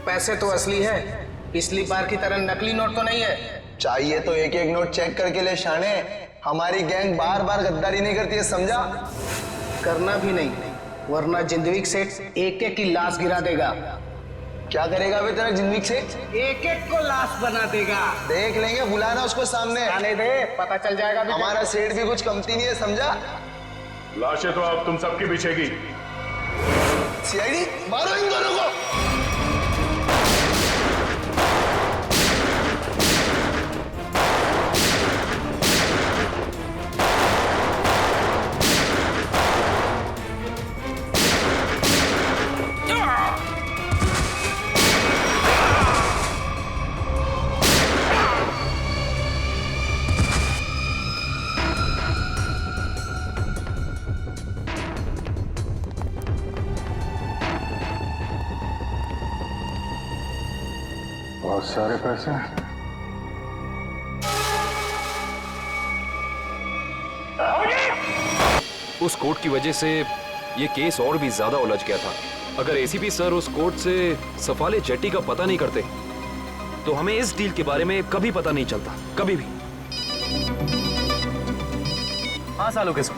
पैसे तो असली है, पिछली बार की तरह नकली नोट तो नहीं है। चाहिए तो एक एक नोट चेक करके ले शाने। हमारी गैंग बार बार गद्दारी नहीं करती है, समझा? करना भी नहीं, वरना जिंदगी से एक एक की लाश गिरा देगा। क्या करेगा बे तेरा जिंदगी से? एक एक को लाश बना देगा। देख लेंगे, बुलाना उसको सामने। आने दे, पता चल जाएगा। हमारा सेठ भी कुछ कमती नहीं है, समझा? लाशें तो अब तुम सबकी पीछेगी। सीआईडी मारो इन दोनों को। बहुत सारे पैसे। उस कोर्ट की वजह से ये केस और भी ज्यादा उलझ गया था। अगर एसीपी सर उस कोर्ट से सफाले जेट्टी का पता नहीं करते तो हमें इस डील के बारे में कभी पता नहीं चलता, कभी भी। हाँ सालों के सर।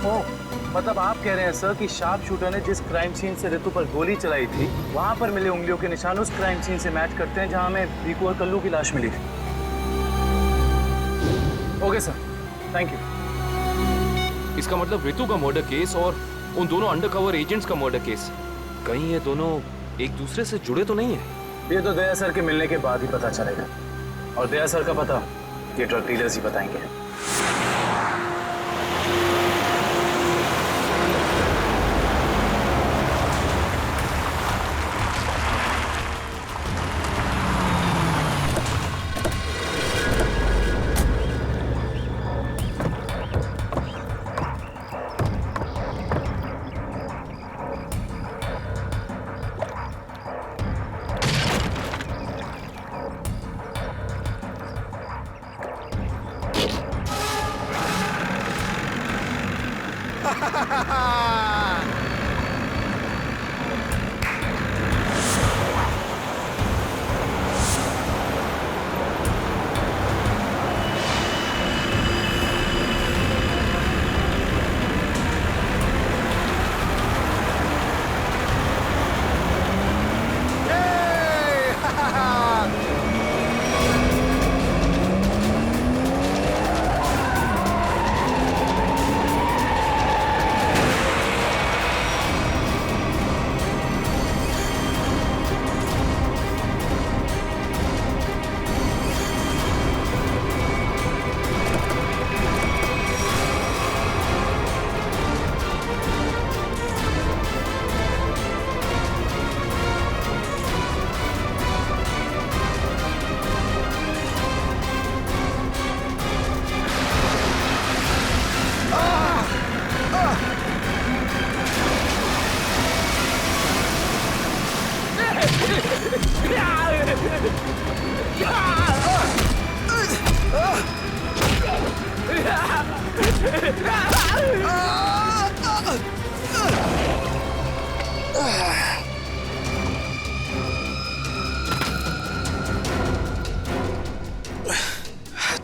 ओ, मतलब आप कह रहे हैं सर कि शार्प शूटर ने जिस क्राइम सीन से रितु पर गोली चलाई थी वहां पर मिले उंगलियों के निशान उस क्राइम सीन से मैच करते हैं जहां हमें रीकू और कल्लू की लाश मिली थी। Okay sir, thank you. इसका मतलब रितु का मर्डर केस और उन दोनों अंडरकवर एजेंट्स का मर्डर केस, कहीं ये दोनों एक दूसरे से जुड़े तो नहीं है? ये तो दया सर के मिलने के बाद ही पता चलेगा, और दया सर का पता ये ड्रग डीलर्स ही बताएंगे।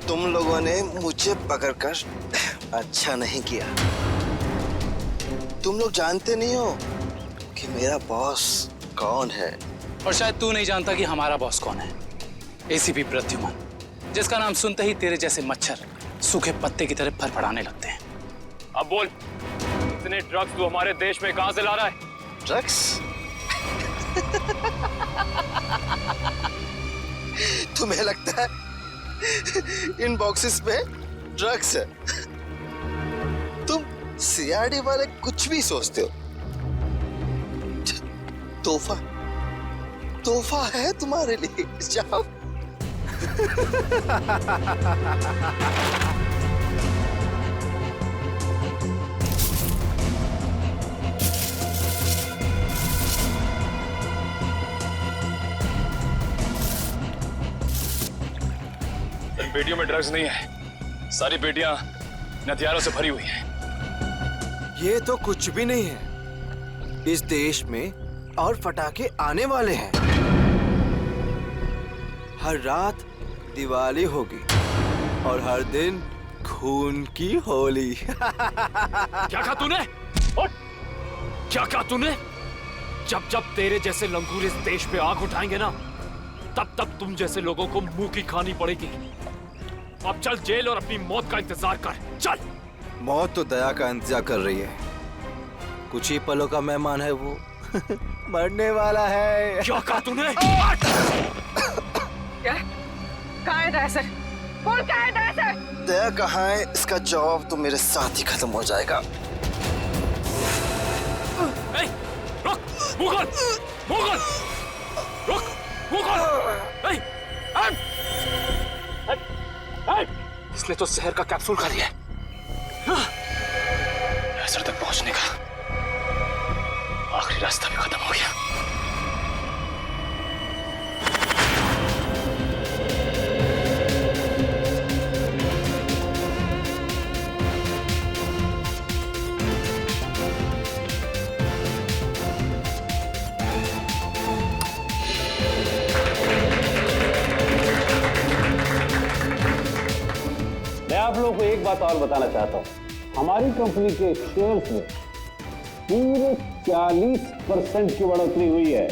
तुम लोगों ने मुझे पकड़कर अच्छा नहीं किया। तुम लोग जानते नहीं हो कि मेरा बॉस कौन है। और शायद तू नहीं जानता कि हमारा बॉस कौन है। एसीपी प्रद्युमन, जिसका नाम सुनते ही तेरे जैसे मच्छर सूखे पत्ते की तरह फड़फड़ाने लगते हैं। अब बोल, इतने ड्रग्स तू हमारे देश में कहां से ला रहा है? ड्रग्स? तुम्हें लगता है इन बॉक्सेस में ड्रग्स है? तुम सीआईडी वाले कुछ भी सोचते हो। तोहफा तोहफा है तुम्हारे लिए, जाओ। इन पेटियों में ड्रग्स नहीं है, सारी पेटियां हथियारों से भरी हुई हैं। ये तो कुछ भी नहीं है। इस देश में और पटाखे आने वाले हैं। हर रात दिवाली होगी और हर दिन खून की होली। क्या कहा तूने? क्या कहा तूने? जब जब तेरे जैसे लंगूर इस देश पे आग उठाएंगे ना, तब तब तुम जैसे लोगों को मुंह की खानी पड़ेगी। अब चल जेल और अपनी मौत का इंतजार कर, चल। मौत तो दया का इंतजार कर रही है। कुछ ही पलों का मेहमान है वो। मरने वाला है। क्या कहा तूने? क्या? कहाँ है दया सर? बोल क्या है दया सर? दया कहाँ है, इसका जवाब तो मेरे साथ ही खत्म हो जाएगा। रुक, मुगल, मुगल, रुक, मुगल। इसने तो जहर का कैप्सूल खा लिया है। असर तक पहुंचने का आखिरी रास्ता भी खत्म हो गया। मैं आप लोगों को एक बात और बताना चाहता हूं। हमारी कंपनी के शेयर्स में पूरे 40% की बढ़ोतरी हुई है।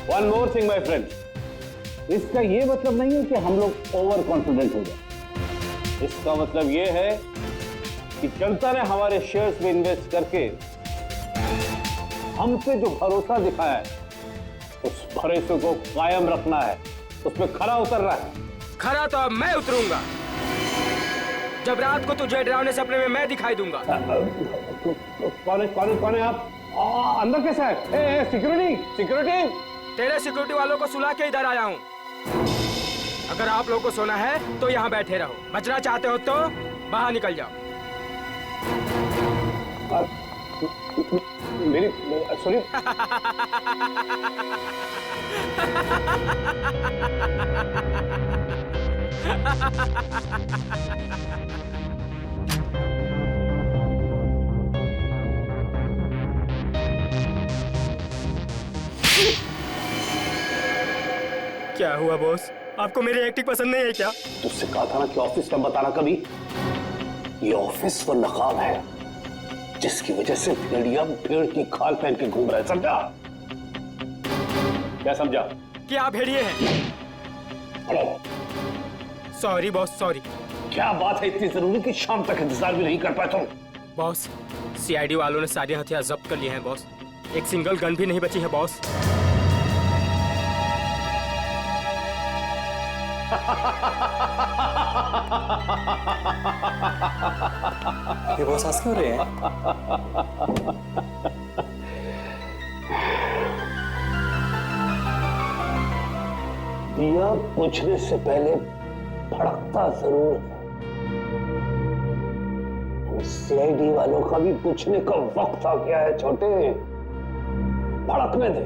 One more thing my friend, इसका यह मतलब नहीं है कि हम लोग ओवर कॉन्फिडेंट हो जाए। इसका मतलब यह है कि जनता ने हमारे शेयर्स में इन्वेस्ट करके हम पे जो भरोसा दिखाया है, उस भरोसे को कायम रखना है, उस पर खरा उतरना है। खरा तो अब मैं उतरूंगा, जब रात को तुझे डरावने सपने में मैं दिखाई दूंगा। कौन है आप? अंदर कैसे है? Security, security. तेरे सिक्योरिटी वालों को सुला के इधर आया हूँ। अगर आप लोगों को सोना है तो यहाँ बैठे रहो, बचना चाहते हो तो बाहर निकल जाओ। मेरी सुनिए। क्या हुआ बॉस? आपको मेरी एक्टिंग पसंद नहीं है क्या? तुझसे कहा था ना कि ऑफिस में बताना कभी। ये ऑफिस वो नकाब है जिसकी वजह से भेड़िया भेड़ की खाल पहन के घूम रहा है, समझा? क्या समझा? कि आप भेड़िए हैं। Sorry boss, sorry. क्या बात है इतनी जरूरी कि शाम तक इंतजार भी नहीं कर पाए तुम? बॉस, सीआईडी वालों ने सारे हथियार जब्त कर लिए हैं बॉस। एक सिंगल गन भी नहीं बची है बॉस। ये बॉस हंस क्यों रहे हैं? दिया बुझने से पहले भड़कता जरूर है। सीआईडी वालों का भी बुझने का वक्त आ गया है छोटे। भड़कने दे,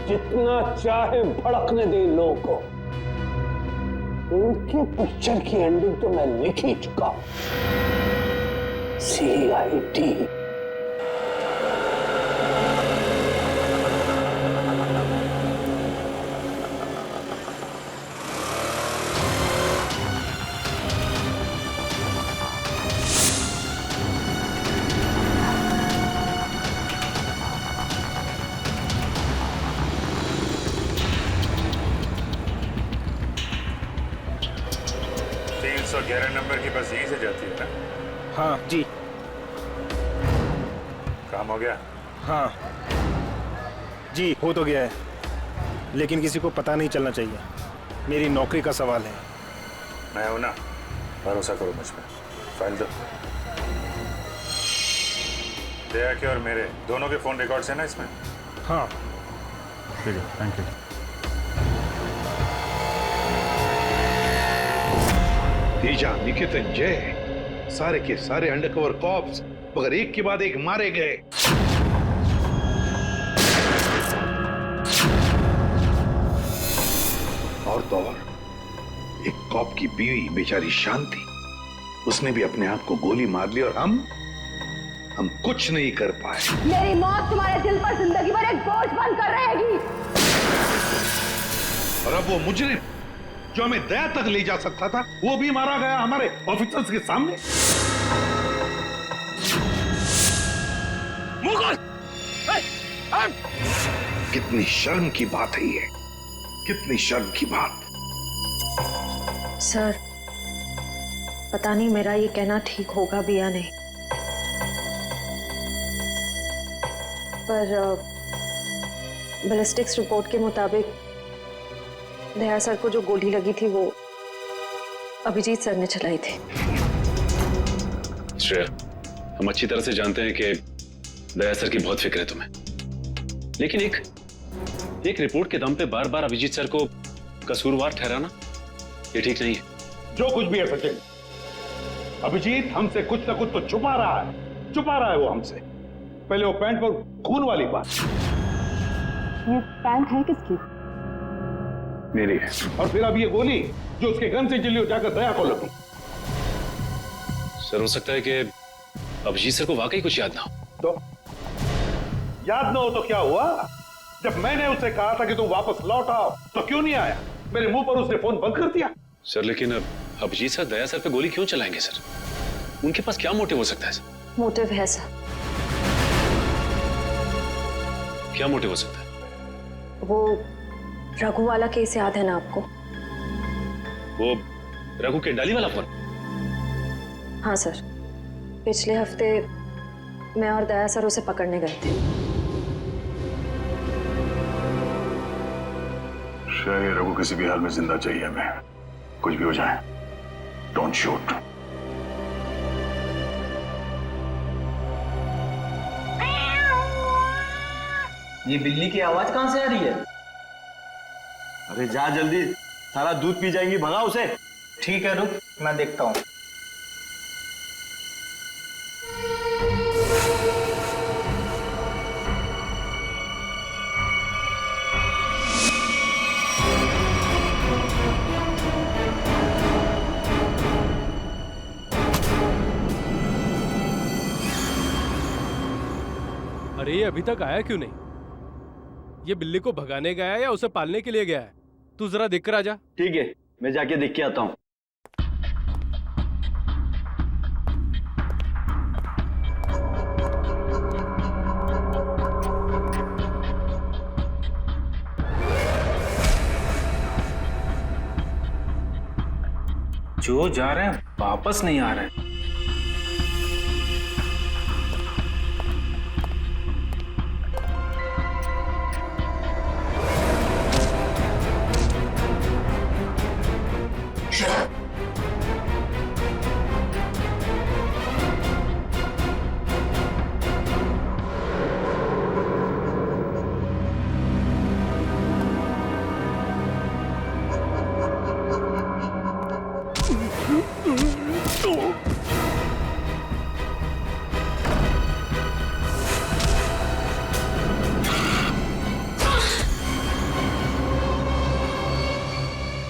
जितना चाहे भड़कने दे इन लोगों को। उनके पिक्चर की एंडिंग तो मैं लिख ही चुका हूं। सीआईडी। नंबर की बस यहीं से जाती है ना? हाँ जी। काम हो गया? हाँ जी, हो तो गया है, लेकिन किसी को पता नहीं चलना चाहिए। मेरी नौकरी का सवाल है। मैं हूं ना, भरोसा करो मुझ पर। फाइल दो। दया के और मेरे दोनों के फोन रिकॉर्ड्स हैं ना इसमें? हाँ ठीक है, थैंक यू। तेजा, निकेतन, जय, सारे के सारे अंडरकवर कॉप्स मगर एक के बाद एक मारे गए। और तो और एक कॉप की बीवी बेचारी शांति, उसने भी अपने आप को गोली मार ली और हम हम कुछ नहीं कर पाए। मेरी मौत तुम्हारे दिल पर जिंदगी भर एक बोझ बनकर रहेगी। और अब वो मुजरिम जो हमें दया तक ले जा सकता था, वो भी मारा गया हमारे ऑफिसर्स के सामने। कितनी शर्म की बात है ये, कितनी शर्म की बात। सर, पता नहीं मेरा ये कहना ठीक होगा भी या नहीं, पर बैलिस्टिक्स रिपोर्ट के मुताबिक दया सर को जो गोली लगी थी वो अभिजीत सर ने चलाई थी। श्रेया, हम अच्छी तरह से जानते हैं कि दया सर की बहुत फिक्र है तुम्हें, लेकिन एक रिपोर्ट के दम पे बार बार अभिजीत सर को कसूरवार ठहराना ये ठीक नहीं है। जो कुछ भी है सचिन, अभिजीत हमसे कुछ ना कुछ तो छुपा रहा है वो हमसे। पहले वो पैंट पर खून वाली बात। ये पैंट है किसकी? मेरी है। और फिर अब ये गोली जो उसके गन से चली, जाकर दया को लगी। सर, हो सकता है कि अभिजीत सर को वाकई कुछ याद ना हो। तो याद ना हो तो क्या हुआ? जब मैंने उससे कहा था कि तुम वापस लौट आओ तो क्यों नहीं आया? मेरे मुंह पर उसने फोन बंद कर दिया। सर, लेकिन अब अभिजीत सर दया सर पे गोली क्यों चलाएंगे सर? उनके पास क्या मोटिव हो सकता है सर? मोटिव है सर। क्या मोटिव हो सकता है? वो रघु वाला केस याद है ना आपको? वो रघु के डाली वाला फोन? हाँ सर, पिछले हफ्ते मैं और दया सर उसे पकड़ने गए थे। शायद रघु किसी भी हाल में जिंदा चाहिए हमें, कुछ भी हो जाए। Don't shoot. ये बिल्ली की आवाज कहां से आ रही है? अरे जा जल्दी, सारा दूध पी जाएंगी, भगा उसे। ठीक है, रुक, मैं देखता हूं। अरे ये अभी तक आया क्यों नहीं? ये बिल्ली को भगाने गया है या उसे पालने के लिए गया है? तू जरा देख कर आ जा। ठीक है, मैं जाके देख के आता हूँ। जो जा रहे हैं वापस नहीं आ रहे हैं।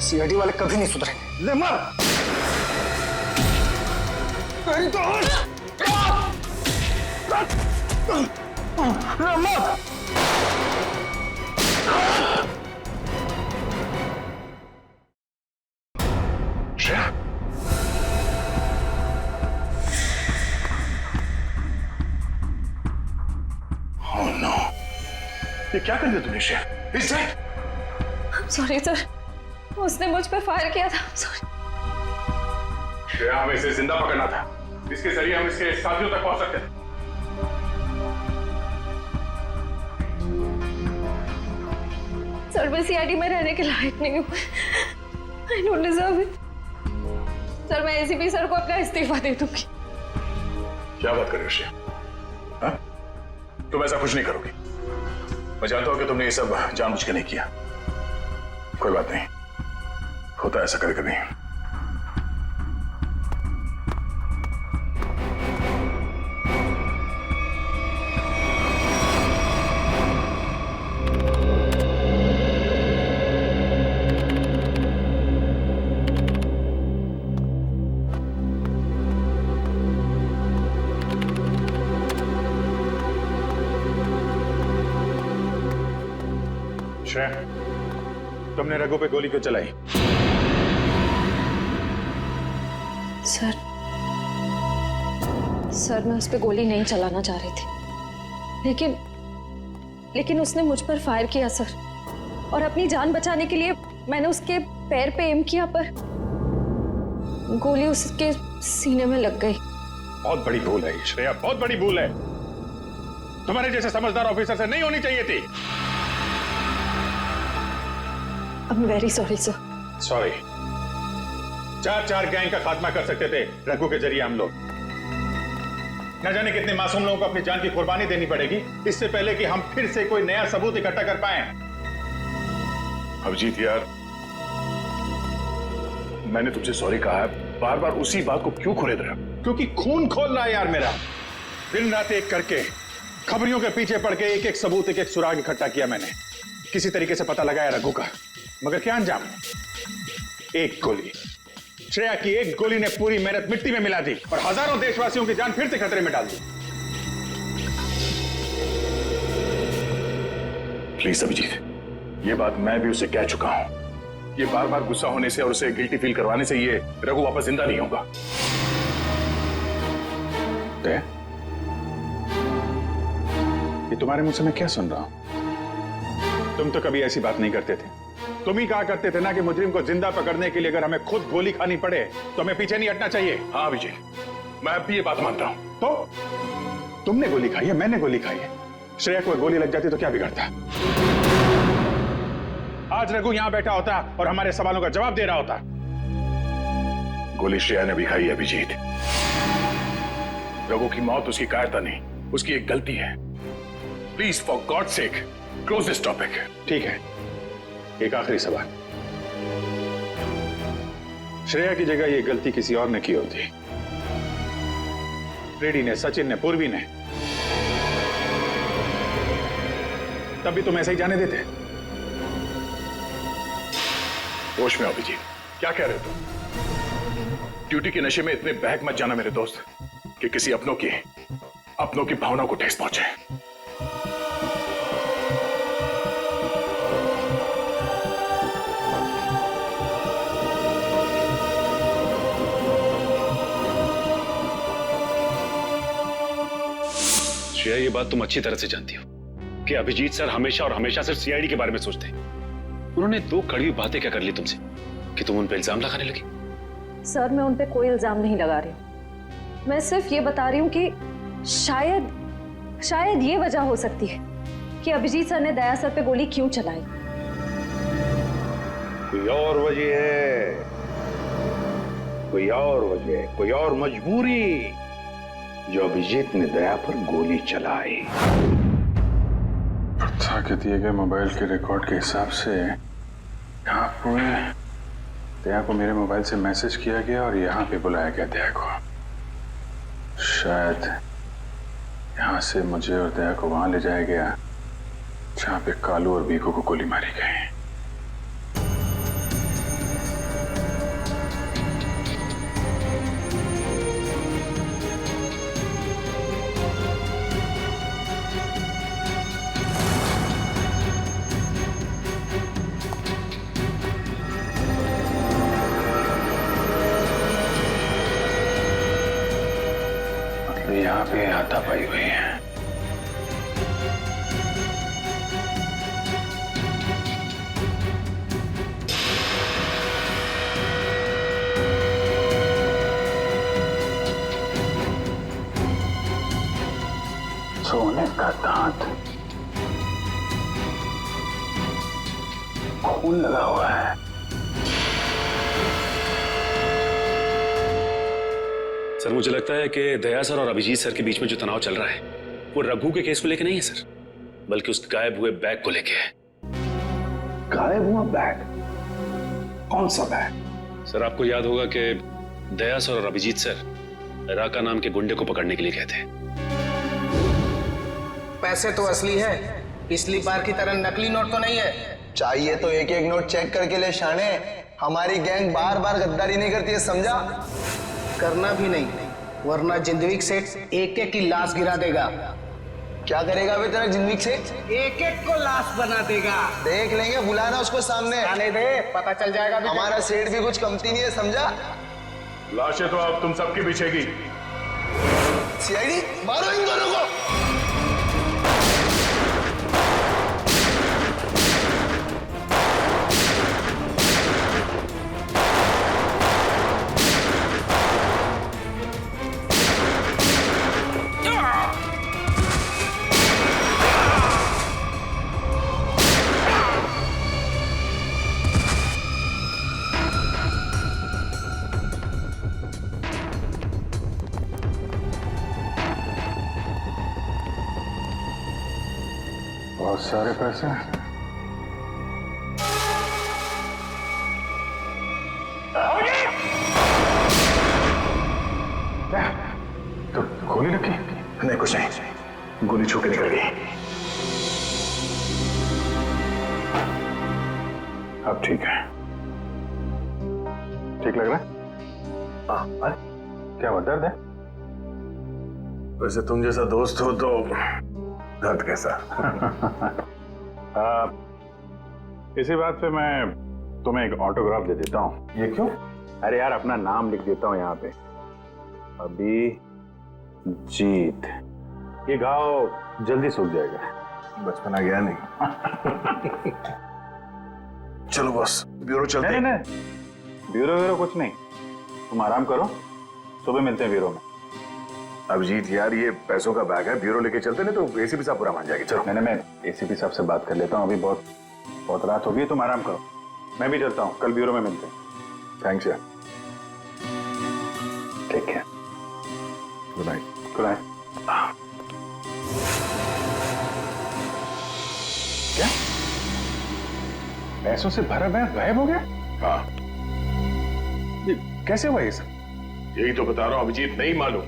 सीआईडी वाले कभी नहीं सुधरेंगे। ले मार। ये क्या कर दिया तुमने श्रेया? सॉरी सर, उसने मुझ पे फायर किया था। सॉरी। श्रेया, हमें इसे जिंदा पकड़ना था। इसके जरिए हम इसके साथियों तक पहुंच सकते थे। सर, मैं सीआईडी में रहने के लायक नहीं हूँ। I don't deserve it. Sir, मैं एसीपी सर को अपना इस्तीफा दे दूंगी। क्या बात कर रही हो श्रेया? हाँ? तुम ऐसा कुछ नहीं करोगी। मैं जानता हूं कि तुमने ये सब जानबूझ के नहीं किया। कोई बात नहीं, होता है ऐसा कभी कभी। श्रेया, तुमने रघु पे गोली क्यों चलाई? सर मैं उस पे गोली नहीं चलाना चाह रही थी, लेकिन उसने मुझ पर फायर किया सर, और अपनी जान बचाने के लिए मैंने उसके पैर पे एम किया, पर गोली उसके सीने में लग गई। बहुत बड़ी भूल है श्रेया, बहुत बड़ी भूल है। तुम्हारे जैसे समझदार ऑफिसर से नहीं होनी चाहिए थी। I'm very sorry sir। Sorry. 4 gang का खात्मा कर सकते थे रघु के जरिए हम लोग। न जाने कितने मासूम लोगों को अपनी जान की कुर्बानी देनी पड़ेगी इससे पहले कि हम फिर से कोई नया सबूत इकट्ठा कर पाए। अभिजीत यार, मैंने तुमसे सॉरी कहा है, बार बार उसी बात को क्यों खुरेद रहे हो? क्योंकि खून खोल रहा है यार मेरा। दिन रात एक करके खबरियों के पीछे पड़ के एक सबूत, एक सुराग इकट्ठा किया मैंने, किसी तरीके से पता लगाया रघु का, मगर क्या अंजाम? एक गोली, श्रेया की एक गोली ने पूरी मेहनत मिट्टी में मिला दी और हजारों देशवासियों की जान फिर से खतरे में डाल दी। प्लीज अभिजीत, ये बात मैं भी उसे कह चुका हूं। ये बार बार गुस्सा होने से और उसे गिल्टी फील करवाने से ये रघु वापस जिंदा नहीं होगा। ये तुम्हारे मुंह से मैं क्या सुन रहा हूं? तुम तो कभी ऐसी बात नहीं करते थे। तुम ही कहा करते थे ना कि मुजरिम को जिंदा पकड़ने के लिए अगर हमें खुद गोली खानी पड़े तो हमें पीछे नहीं हटना चाहिए। हाँ अभिजीत, मैं अब भी ये बात मानता हूं। तो तुमने गोली खाई है, मैंने गोली खाई है। श्रेया को गोली लग जाती तो क्या बिगड़ता? आज रघु यहां बैठा होता और हमारे सवालों का जवाब दे रहा होता। गोली श्रेया ने भी खाई है अभिजीत। रघु की मौत उसकी कायरता नहीं, उसकी एक गलती है। Please for God sake close this topic. ठीक है, एक आखिरी सवाल। श्रेया की जगह ये गलती किसी और ने की होती, रेड्डी ने, सचिन ने, पूर्वी ने, तब भी तुम ऐसे ही जाने देते? होश में आओ अभिजीत, क्या कह रहे हो तुम? ड्यूटी के नशे में इतने बहक मत जाना मेरे दोस्त कि किसी अपनों की भावनाओं को ठेस पहुंचे। श्रेया, ये बात तुम अच्छी तरह से जानती हो कि अभिजीत सर हमेशा और हमेशा सिर्फ सीआईडी के बारे में सोचते हैं। उन्होंने 2 कड़वी बातें क्या कर ली तुमसे कि तुम उन पे इल्जाम लगाने लगी? सर मैं उन पे कोई इल्जाम नहीं लगा रही हूँ, मैं सिर्फ ये बता रही हूँ कि शायद ये वजह हो सकती है कि अभिजीत सर ने दया सर पे गोली क्यों चलाई। कोई और वजह है, कोई और वजह, कोई और मजबूरी जो अभिजीत ने दया पर गोली चलाई। प्रथा के दिए गए मोबाइल के रिकॉर्ड के हिसाब से यहाँ पूरे दया को मेरे मोबाइल से मैसेज किया गया और यहाँ पे बुलाया गया दया को। शायद यहाँ से मुझे और दया को वहां ले जाया गया जहाँ पे कालू और बीकू को गोली मारी गई। यहाँ पे हाथापाई हुई है। सोने का दांत, खून लगा हुआ है। सर मुझे लगता है कि दया सर और अभिजीत सर के बीच में जो तनाव चल रहा है वो रघु के केस को लेके नहीं है सर, बल्कि उस गायब हुए बैग को लेके है। गायब हुआ बैग? कौन सा बैग? सर आपको याद होगा कि दया सर और अभिजीत सर राका नाम के गुंडे को पकड़ने के लिए गए थे। पैसे तो असली है, पिछली बार की तरह नकली नोट तो नहीं है। चाहिए तो एक एक नोट चेक करके ले शाने, हमारी गैंग बार बार गद्दारी नहीं करती है, समझा? करना भी नहीं, वरना जिंदगी सेठ एक एक की लाश गिरा देगा। क्या करेगा अभी तेरा जिंदगी से? एक एक को लाश बना देगा। देख लेंगे, बुलाना उसको सामने। आने दे, पता चल जाएगा। हमारा सेठ भी कुछ कमती नहीं है, समझा? लाशें तो अब तुम सबके पीछे की। सीआईडी मारो इन दोनों को। बहुत सारे पैसे। क्या? तो गोली लगी? नहीं, कुछ नहीं, गोली छू के निकल गई। अब ठीक है। ठीक लग रहा है? हाँ। अरे क्या हुआ, दर्द है? वैसे तुम जैसा दोस्त हो तो दर्द कैसा? इसी बात पे मैं तुम्हें एक ऑटोग्राफ दे देता हूँ। ये क्यों? अरे यार, अपना नाम लिख देता हूँ यहाँ पे, अभिजीत। ये घाव जल्दी सूख जाएगा। बचपना गया नहीं। चलो बस, ब्यूरो चलते हैं। नहीं, ब्यूरो कुछ नहीं, तुम आराम करो, सुबह मिलते हैं ब्यूरो में। अभिजीत यार, ये पैसों का बैग है, ब्यूरो लेके चलते नहीं तो एसीपी साहब बुरा मान जाएगी। चलो। नहीं, मैं एसीपी साहब से बात कर लेता हूँ, अभी बहुत रात हो गई, तुम आराम करो, मैं भी चलता हूँ, कल ब्यूरो में मिलते हैं। थैंक्स यार, take care, good night. Good night. क्या पैसों से भरा बैग गायब हो गया? हाँ। ये कैसे हुआ ये सब? यही तो बता रहा हूँ अभिजीत, नहीं मालूम।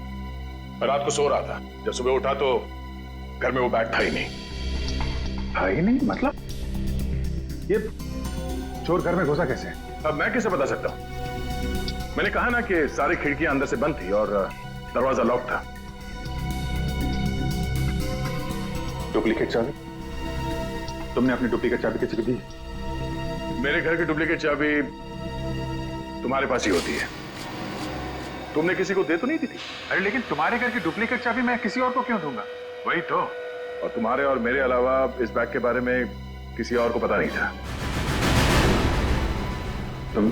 रात को सो रहा था, जब सुबह उठा तो घर में वो बैग था ही नहीं। था ही नहीं मतलब? ये चोर घर में घुसा कैसे? अब मैं कैसे बता सकता हूँ? मैंने कहा ना कि सारी खिड़कियां अंदर से बंद थी और दरवाजा लॉक था। डुप्लीकेट चाबी? तुमने अपनी डुप्लीकेट चाबी किसी को दी? मेरे घर की डुप्लीकेट चाबी तुम्हारे पास ही होती है, तुमने किसी को दे तो नहीं दी थी? अरे लेकिन तुम्हारे घर की डुप्लीकेट चाबी मैं किसी और को क्यों दूंगा? वही तो, और तुम्हारे और मेरे अलावा इस बैग के बारे में किसी और को पता नहीं था। तुम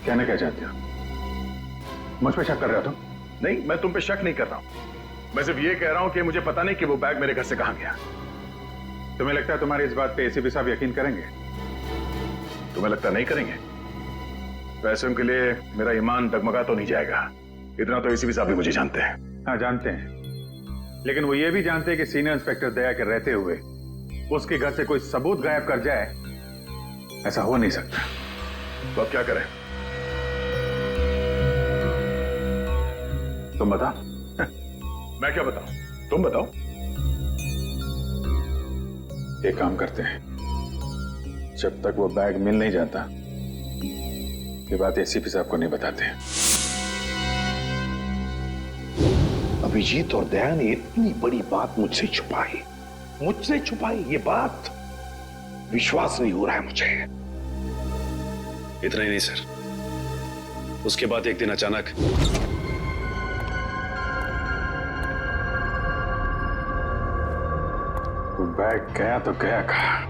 कहना क्या चाहते हो? मुझ पे शक कर रहे हो तुम? नहीं, मैं तुम पे शक नहीं कर रहा हूं, मैं सिर्फ ये कह रहा हूं कि मुझे पता नहीं कि वो बैग मेरे घर से कहां गया। तुम्हें लगता है तुम्हारी इस बात पे एसीपी साहब यकीन करेंगे? तुम्हें लगता नहीं करेंगे? पैसों के लिए मेरा ईमान डगमगा तो नहीं जाएगा, इतना तो एसीपी साहब भी मुझे जानते हैं। हाँ जानते हैं, लेकिन वो ये भी जानते हैं कि सीनियर इंस्पेक्टर दया के रहते हुए उसके घर से कोई सबूत गायब कर जाए, ऐसा हो नहीं सकता। तो अब क्या करें? तुम बताओ। मैं क्या बताऊं? तुम बताओ। एक काम करते हैं, जब तक वो बैग मिल नहीं जाता ये बात एसीपी साहब को नहीं बताते। अभिजीत और दया ने इतनी बड़ी बात मुझसे छुपाई, ये बात विश्वास नहीं हो रहा है मुझे। इतना ही नहीं सर, उसके बाद एक दिन अचानक बैग गया तो गया कहाँ?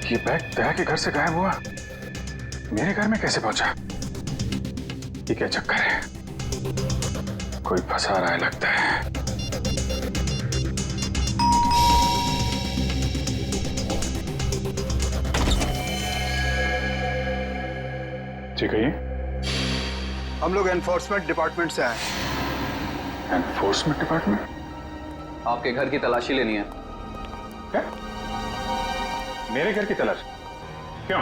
ये बैग दया के घर से गायब हुआ, मेरे घर में कैसे पहुंचा? ये क्या चक्कर है? कोई फंसा रहा है लगता है। ठीक है, ये हम लोग एनफोर्समेंट डिपार्टमेंट से आए। Enforcement department? आपके घर की तलाशी लेनी है। क्या? मेरे घर की तलाश? क्यों?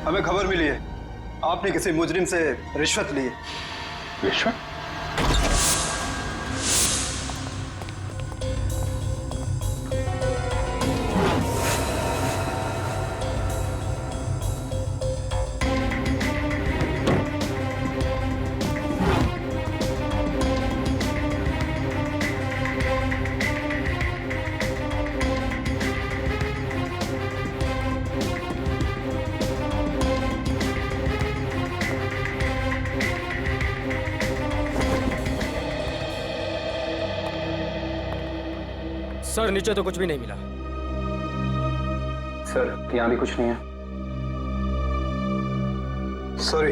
हमें खबर मिली है आपने किसी मुजरिम से रिश्वत ली है। रिश्वत? सर नीचे तो कुछ भी नहीं मिला। सर यहाँ भी कुछ नहीं है। सॉरी,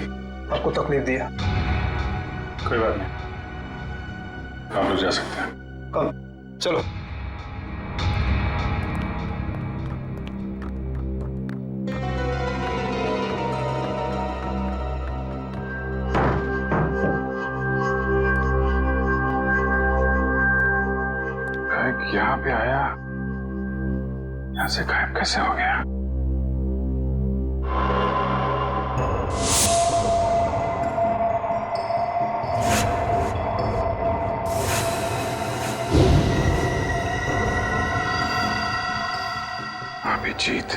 आपको तकलीफ दिया। कोई बात नहीं, आप लोग जा सकते हैं। कम चलो। बैग यहाँ पे आया, यहाँ से गायब कैसे हो गया? अभिजीत,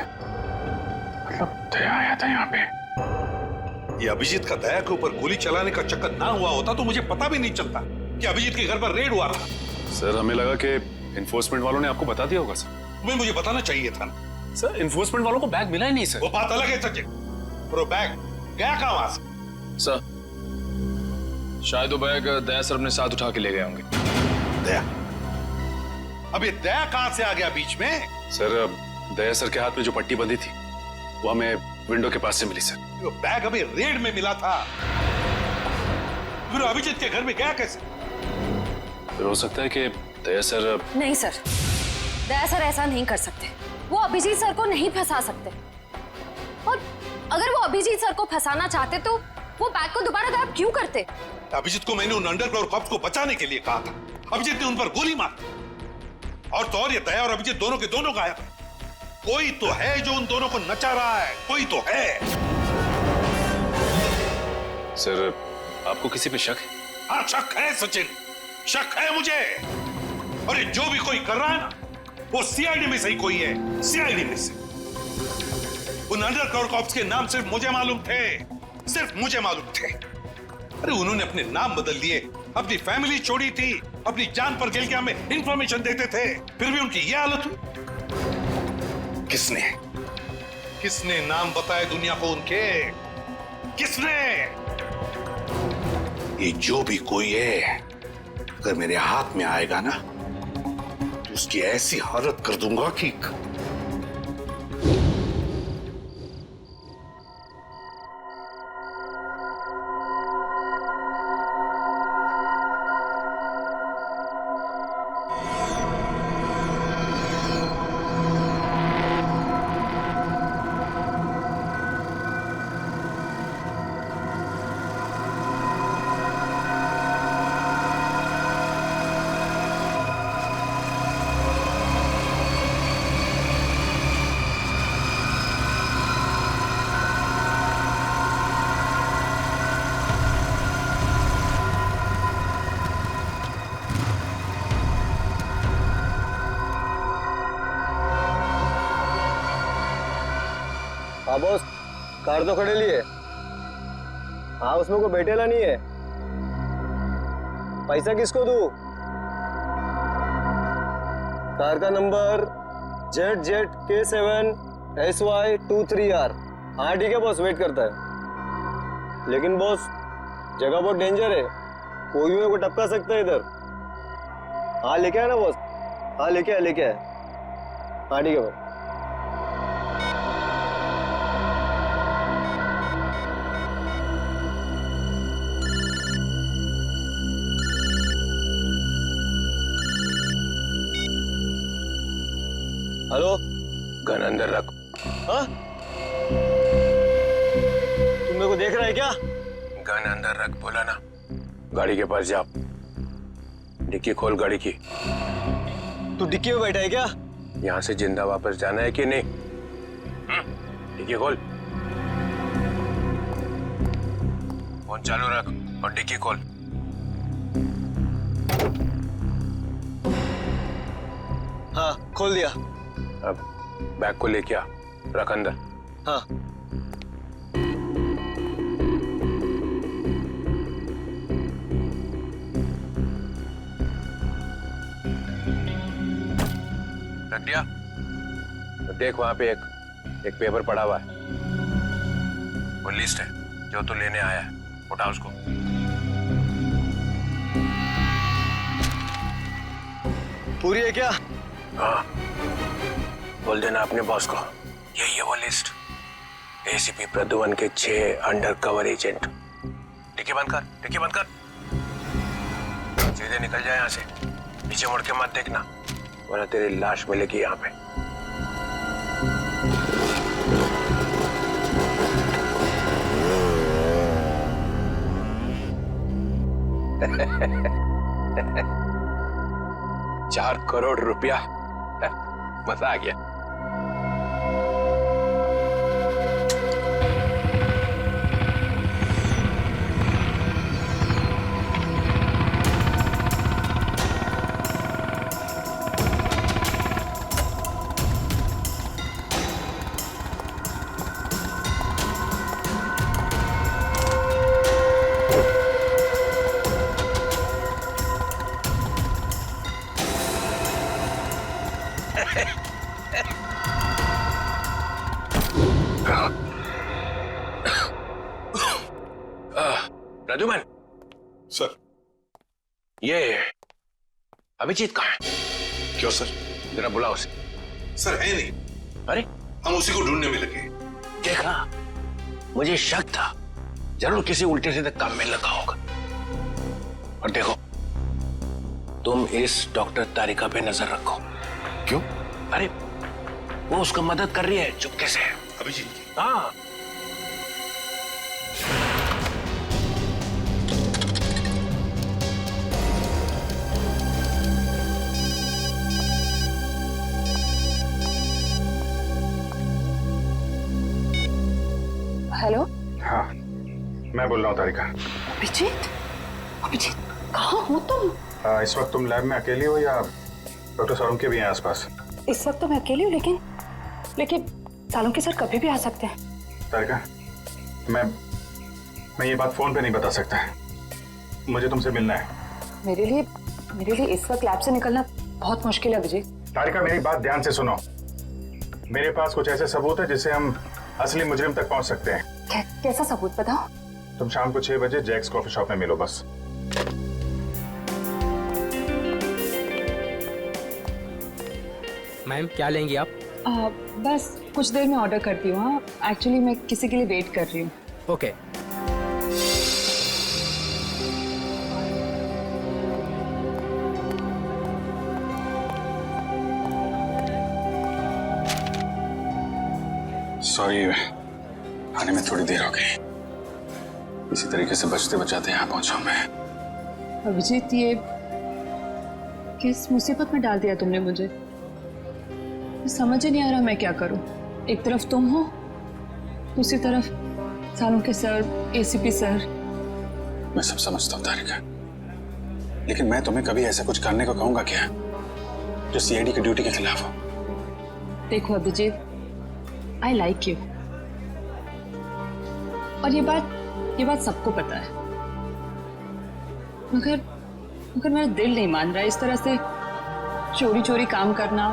मतलब दया आया था यहाँ पे। ये अभिजीत का दया के ऊपर गोली चलाने का चक्कर ना हुआ होता तो मुझे पता भी नहीं चलता कि अभिजीत के घर पर रेड हुआ था। सर हमें लगा कि एनफोर्समेंट वालों ने आपको बता दिया होगा सर। तुम्हें मुझे बताना चाहिए था ना। सर एनफोर्समेंट वालों को बैग मिला ही नहीं सर। वो बात अलग है सचिन, और वो बैग गया कहाँ वहां से? सर शायद वो बैग दया सर अपने साथ उठा के ले गए होंगे। दया? अब ये दया कहां से आ गया बीच में? सर दया सर के हाथ में जो पट्टी बंधी थी वो हमें विंडो के पास से मिली सर। वो बैग अभी रेड में मिला था, फिर अभिजीत के घर में गया कैसे? फिर हो सकता है कि दया सर। नहीं सर, दया सर ऐसा नहीं कर सकते। वो अभिजीत सर को नहीं फंसा सकते, और अगर वो अभिजीत सर को फंसाना चाहते तो वो बैग को दोबारा गायब क्यों करते? अभिजीत को मैंने उन अंडरग्राउंड कॉप्स को बचाने के लिए कहा था, अभिजीत ने उन पर गोली मार, और तो और ये दया और अभिजीत दोनों के दोनों गायब हैं। कोई तो है जो उन दोनों को नचा रहा है, कोई तो है। सर आपको किसी पे शक है? हाँ शक है सचिन, शक है मुझे। और ये जो भी कोई कर रहा है ना, वो सीआईडी में से ही कोई है, सीआईडी में से। उन अंडरग्राउंड कॉप्स के नाम सिर्फ मुझे मालूम थे, सिर्फ मुझे मालूम थे। अरे उन्होंने अपने नाम बदल दिए, अपनी फैमिली छोड़ी थी, अपनी जान पर खेल के हमें इंफॉर्मेशन देते थे, फिर भी उनकी यह हालत हुई। किसने किसने नाम बताए दुनिया को उनके? किसने? ये जो भी कोई है, अगर मेरे हाथ में आएगा ना तो उसकी ऐसी हालत कर दूंगा कि हाँ बॉस, कार तो खड़े लिए। हाँ उसमें कोई बैठेला नहीं है। पैसा किसको दूं? कार का नंबर ZZK7SY23R। हाँ ठीक है बॉस, वेट करता है। लेकिन बॉस जगह बहुत डेंजर है, कोई भी मेरे को टपका सकता है इधर। हाँ लेके आया ना बॉस? हाँ लेके आया, लेके आया। हाँ ठीक है बॉस। हेलो, गन अंदर रख। हाँ? तुम मेरे को देख रहा है क्या? गन अंदर रख बोला ना। गाड़ी के पास जा, डिक्की खोल गाड़ी की। तू डिक्की में बैठा है क्या? यहाँ से जिंदा वापस जाना है कि नहीं? डिक्की खोल। फोन चालू रख और डिक्की खोल। हाँ खोल दिया। अब बैग को लेके आ, रख अंदर। हाँ। रख दिया? तो देख वहां पे एक पेपर पड़ा हुआ है, वो लिस्ट है जो तू लेने आया है, उठा उसको। पूरी है क्या? हाँ, बोल देना अपने बॉस को, यही है वो लिस्ट। एसीपी प्रद्युमन के 6 अंडरकवर एजेंट। डिक्की बंद कर, डिक्की बंद कर। सीधे निकल जाए यहाँ से, पीछे मुड़ के मत देखना, वरना तेरी लाश मिलेगी यहाँ पे। ₹4 करोड़, मजा आ गया। प्रद्युमन सर, ये अभिजीत कहाँ है? क्यों सर? जरा बुलाओ उसे। सर है नहीं। अरे हम उसी को ढूंढने में लगे। देखा, मुझे शक था, जरूर किसी उल्टे सीधे काम में लगा होगा। और देखो, तुम इस डॉक्टर तारिका पे नजर रखो। क्यों? अरे वो उसको मदद कर रही है चुपके से। अभिजीत की? हाँ। हेलो। हाँ, मैं बोल रहा हूँ तारिका। अभिजीत, अभिजीत कहाँ हो तुम? इस वक्त तुम लैब में अकेली हो या डॉक्टर सालुंके भी हैं आसपास? इस वक्त तो मैं अकेली हूँ, लेकिन सालुंके सर कभी भी आ सकते हैं। तारिका, मैं ये बात फोन पे नहीं बता सकता। मुझे तुमसे मिलना है। मेरे लिए इस वक्त लैब से निकलना बहुत मुश्किल है अभिजीत। तारिका, मेरी बात ध्यान से सुनो। मेरे पास कुछ ऐसे सबूत है जिससे हम असली मुजरिम तक पहुंच सकते हैं। कैसा सबूत बताओ? तुम शाम को 6 बजे जैक्स कॉफी शॉप में मिलो बस। मैम क्या लेंगी आप? बस कुछ देर में ऑर्डर करती हूँ। हाँ, एक्चुअली मैं किसी के लिए वेट कर रही हूँ। ओके। सॉरी, आने में थोड़ी देर हो गई। इसी तरीके से बचते बचाते यहाँ पहुंचा मैं। अभिजीत, ये किस मुसीबत में डाल दिया तुमने मुझे? समझ ही नहीं आ रहा मैं क्या करूं। एक तरफ तुम हो, दूसरी तरफ सालुंके सर, एसीपी सर। मैं सब समझता हूँ तारिका, लेकिन मैं तुम्हें कभी ऐसा कुछ करने को कहूंगा क्या जो सीआईडी की ड्यूटी के खिलाफ हो? देखो अभिजीत, आई लाइक यू, और ये बात सबको पता है, मगर मेरा दिल नहीं मान रहा इस तरह से चोरी चोरी काम करना।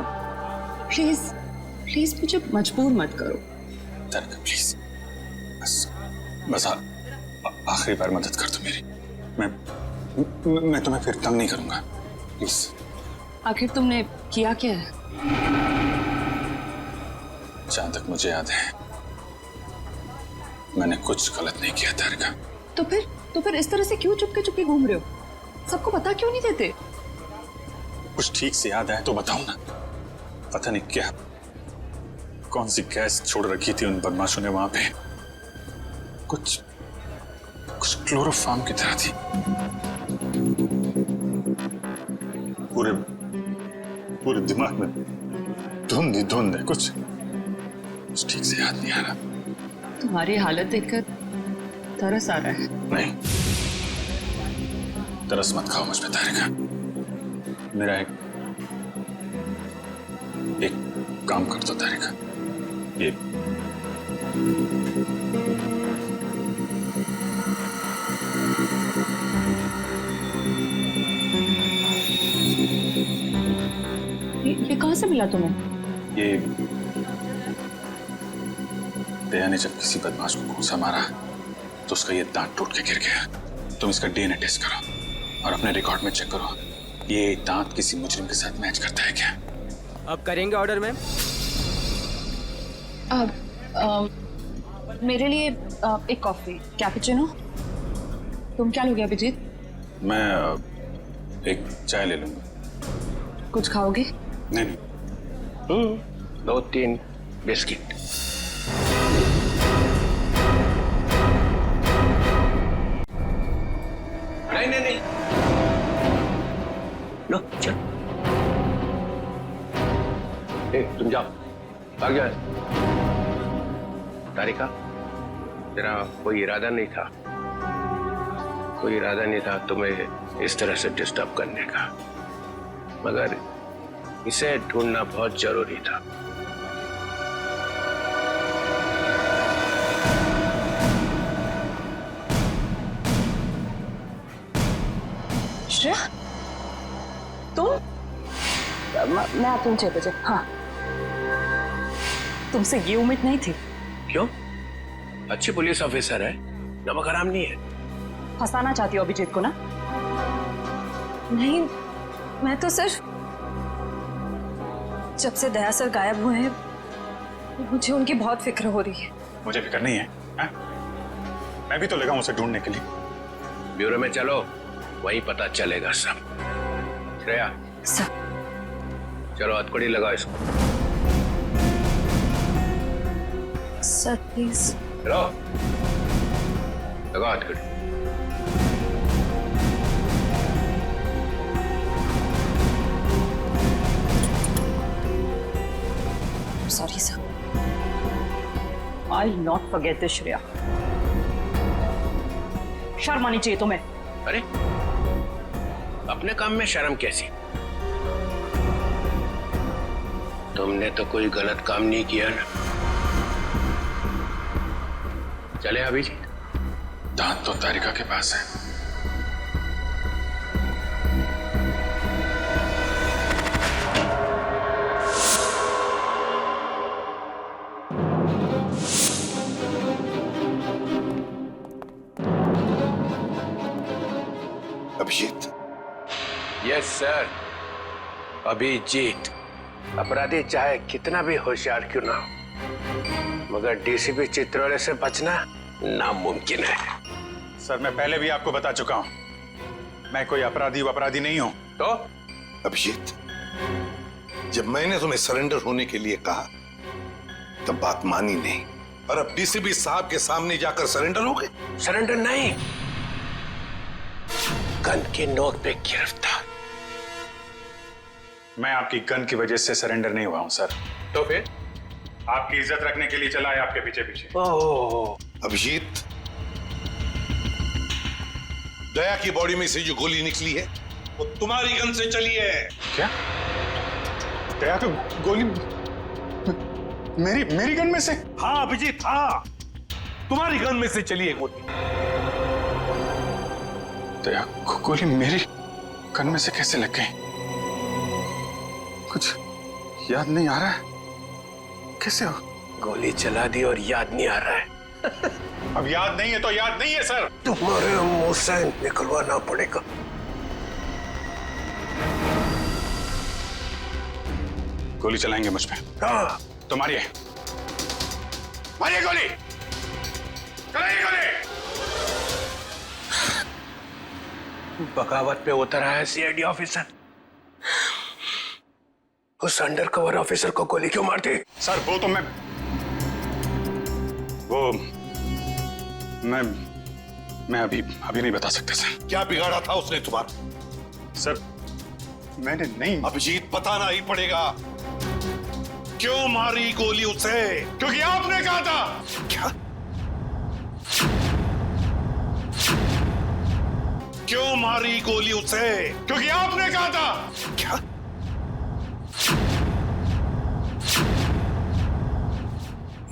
प्लीज मुझे मजबूर मत करो। तारिका प्लीज, बस आखिरी बार मदद कर दो मेरी। मैं तुम्हें फिर तंग नहीं करूंगा, प्लीज। आखिर तुमने किया क्या है? जहां तक मुझे याद है मैंने कुछ गलत नहीं किया तारिका। तो फिर इस तरह से क्यों चुपके घूम रहे हो? सबको बता क्यों नहीं देते? कुछ ठीक से याद आए तो बताओ ना। पता नहीं क्या, कौन सी गैस छोड़ रखी थी उन बदमाशों ने वहां पे। कुछ क्लोरोफॉर्म की तरह थी। पूरे दिमाग में धुंध है। कुछ ठीक से याद नहीं आ रहा। तुम्हारी हालत देखकर तरस आ रहा है। नहीं, तरस मत खाओ मुझ पे तारिका। मेरा एक काम कर दो तारिका। ये कहां से मिला तुम्हें? ये दया ने जब किसी बदमाश को घूंसा मारा तो उसका ये दांत टूट के गिर गया। तुम इसका डीएनए टेस्ट करो और अपने रिकॉर्ड में चेक करो, ये दांत किसी मुजरिम के साथ मैच करता है क्या? अब करेंगे ऑर्डर मैम? मेरे लिए एक कॉफी कैपुचिनो। तुम क्या लोगे अभिजीत? मैं एक चाय ले लूंगा। कुछ खाओगे? नहीं। 2-3 बिस्किट। नहीं। लो चल। तुम जाओ, भाग जाओ। तारिका, तेरा कोई इरादा नहीं था तुम्हें इस तरह से डिस्टर्ब करने का, मगर इसे ढूंढना बहुत जरूरी था। श्रेया, तुम? मैं आती हूँ 6 बजे। हाँ, तुमसे ये उम्मीद नहीं थी। क्यों? अच्छी पुलिस ऑफिसर है, नमक हराम नहीं है। फंसाना चाहती हो अभिजीत को ना? नहीं, मैं तो सिर्फ जब से दया सर गायब हुए हैं मुझे उनकी बहुत फिक्र हो रही है। मुझे फिक्र नहीं है, हा? मैं भी तो लगा हूं उसे ढूंढने के लिए। ब्यूरो में चलो, वही पता चलेगा सब। श्रेया, सब चलो हथकड़ी लगाओ इसको। Sir please. चलो लगाओ हथकड़ी। Sorry sir, I will not forget this Shreya. शर्म आनी चाहिए तुम्हें। अरे अपने काम में शर्म कैसी? तुमने तो कोई गलत काम नहीं किया ना। चले अभिजीत? दांत तो तारिका के पास है। अभिजीत? Yes sir, Abhijeet. अपराधी चाहे कितना भी होशियार क्यों ना हो, मगर डीसीपी चित्रोले से बचना नामुमकिन है। सर, मैं पहले भी आपको बता चुका हूं, मैं कोई अपराधी नहीं हूं। तो अभिजीत, जब मैंने तुम्हें सरेंडर होने के लिए कहा तब बात मानी नहीं, और अब डीसीपी साहब के सामने जाकर सरेंडर हो गए। सरेंडर नहीं, गन की नोक पे गिरफ्तार। मैं आपकी गन की वजह से सरेंडर नहीं हुआ हूं सर। तो फिर? आपकी इज्जत रखने के लिए चला है आपके पीछे पीछे। अभिजीत, दया की बॉडी में से जो गोली निकली है वो तुम्हारी गन से चली है। क्या? दया तो गोली मेरी गन में से? हाँ अभिजीत, हाँ, तुम्हारी गन में से चली है गोली। दया को गोली मेरी गन में से कैसे लग गई? कुछ याद नहीं आ रहा है। कैसे हो? गोली चला दी और याद नहीं आ रहा है। अब याद नहीं है तो याद नहीं है सर। तुम्हारे मुंह से निकलवाना पड़ेगा। गोली चलाएंगे मुझ पे? हाँ। तो मारिए गोली, चलाइए गोली। बगावत पे उतर आया सीआईडी ऑफिसर। उस अंडर कवर ऑफिसर को गोली क्यों मारते? सर वो तो मैं अभी नहीं बता सकता सर। क्या बिगाड़ा था उसने तुम्हारा? सर मैंने नहीं। अभिजीत, बताना ही पड़ेगा। क्यों मारी गोली उसे? क्योंकि आपने कहा था। क्या? क्यों मारी गोली उसे? क्योंकि आपने कहा था। क्या?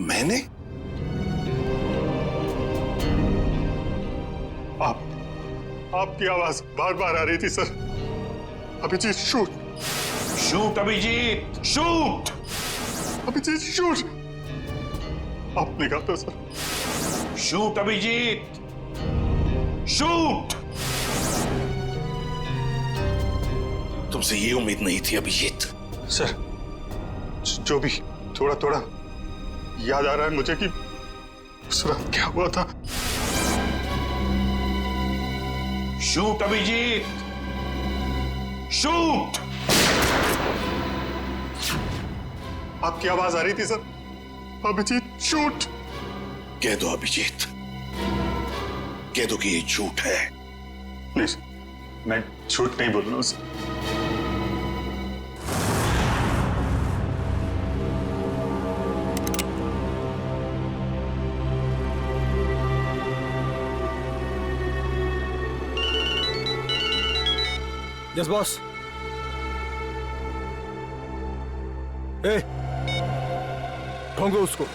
मैंने? आपकी आवाज बार बार आ रही थी sir. Abhijeet shoot. Shoot Abhijit, shoot. Abhijit shoot. आपने कहा था सर। Shoot Abhijit, shoot. तुमसे ये उम्मीद नहीं थी अभिजीत। सर जो भी थोड़ा थोड़ा याद आ रहा है मुझे कि उस रात क्या हुआ था। Shoot Abhijit, shoot. आपकी आवाज आ रही थी सर। अभिजीत शूट। कह दो अभिजीत, कह दो कि ये झूठ है। नहीं सर, मैं झूठ नहीं बोल रहा हूं सर। Yes boss. ए, ढूंढो उसको।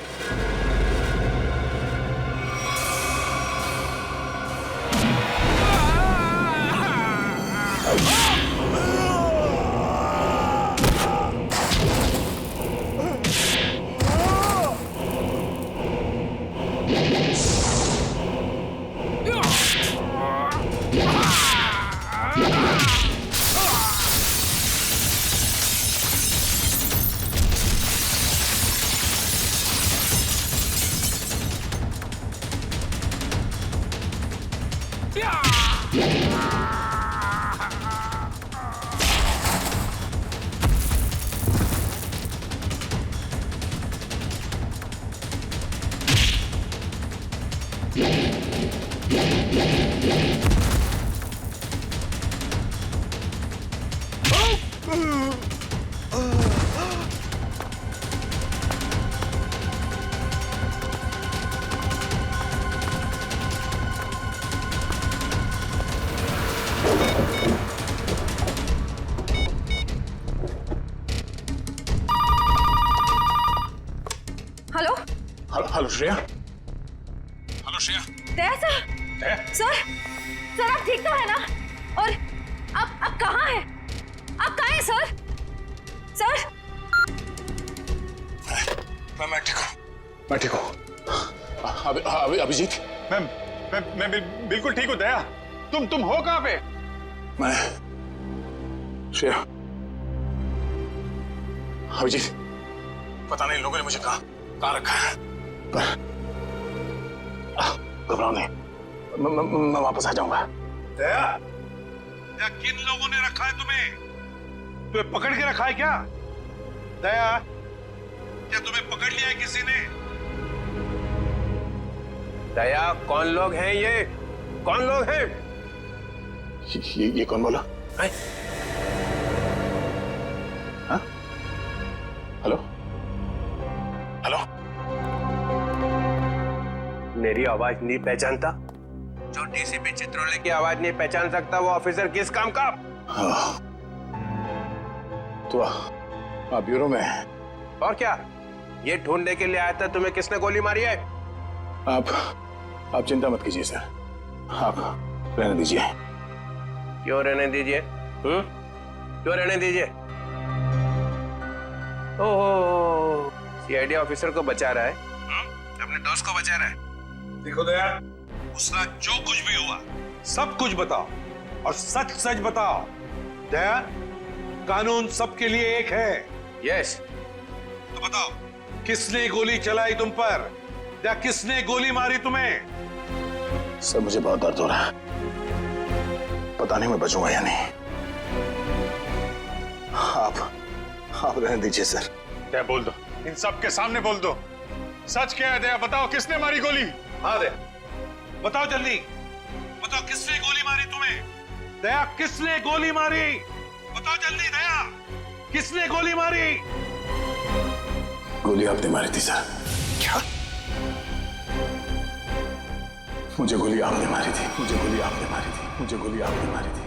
Hello hello Shreya. Hello Shreya. Daya sir. Daya? Sir, sir आप ठीक तो है ना? और आप कहाँ हैं? आप कहाँ हैं सर? सर मैं ठीक हूँ, मैं ठीक हूँ। अभिजीत, मैं बिल्कुल ठीक हूँ। दया, तुम हो कहाँ पे? मैं श्रेया, अभिजीत, पता नहीं लोगों ने मुझे कहाँ रखा है, पर घबराओ नहीं, मैं वापस आ जाऊंगा। दया, दया, किन लोगों ने रखा है तुम्हें पकड़ के रखा है क्या? दया, क्या तुम्हें पकड़ लिया है किसी ने? दया, कौन लोग हैं ये? कौन लोग हैं? ये कौन बोला? हाँ? हेलो? हेलो? मेरी आवाज नहीं पहचानता? जो डीसीपी चित्रोले की आवाज नहीं पहचान सकता वो ऑफिसर किस काम का? हाँ। तो आप ब्यूरो में हैं? और क्या? ये ढूंढने के लिए आया था तुम्हें किसने गोली मारी है? आप चिंता मत कीजिए सर, आप रहने दीजिए। क्यों रहने दीजिए? क्यों रहने दीजिए? ओह, सीआईडी ऑफिसर को बचा रहा है, अपने दोस्त को बचा रहा है। देखो दया, उस रात जो कुछ भी हुआ सब कुछ बताओ और सच सच बताओ। दया, कानून सबके लिए एक है। यस। तो बताओ, किसने गोली चलाई तुम पर या किसने गोली मारी तुम्हें? सर, मुझे बहुत दर्द हो रहा है, पता नहीं मैं बचूंगा या नहीं। आप रहने दीजिए सर। दया बोल दो, इन सब के सामने बोल दो, सच क्या है? दया बताओ, किसने मारी गोली? हाँ दया, बताओ जल्दी, बताओ किसने गोली मारी तुम्हें? दया, किसने गोली मारी? बताओ जल्दी दया, किसने गोली मारी? गोली आपने मारी थी सर। क्या? मुझे गोली आपने मारी थी, मुझे गोली आपने मारी थी, मुझे गोली आपने मारी थी।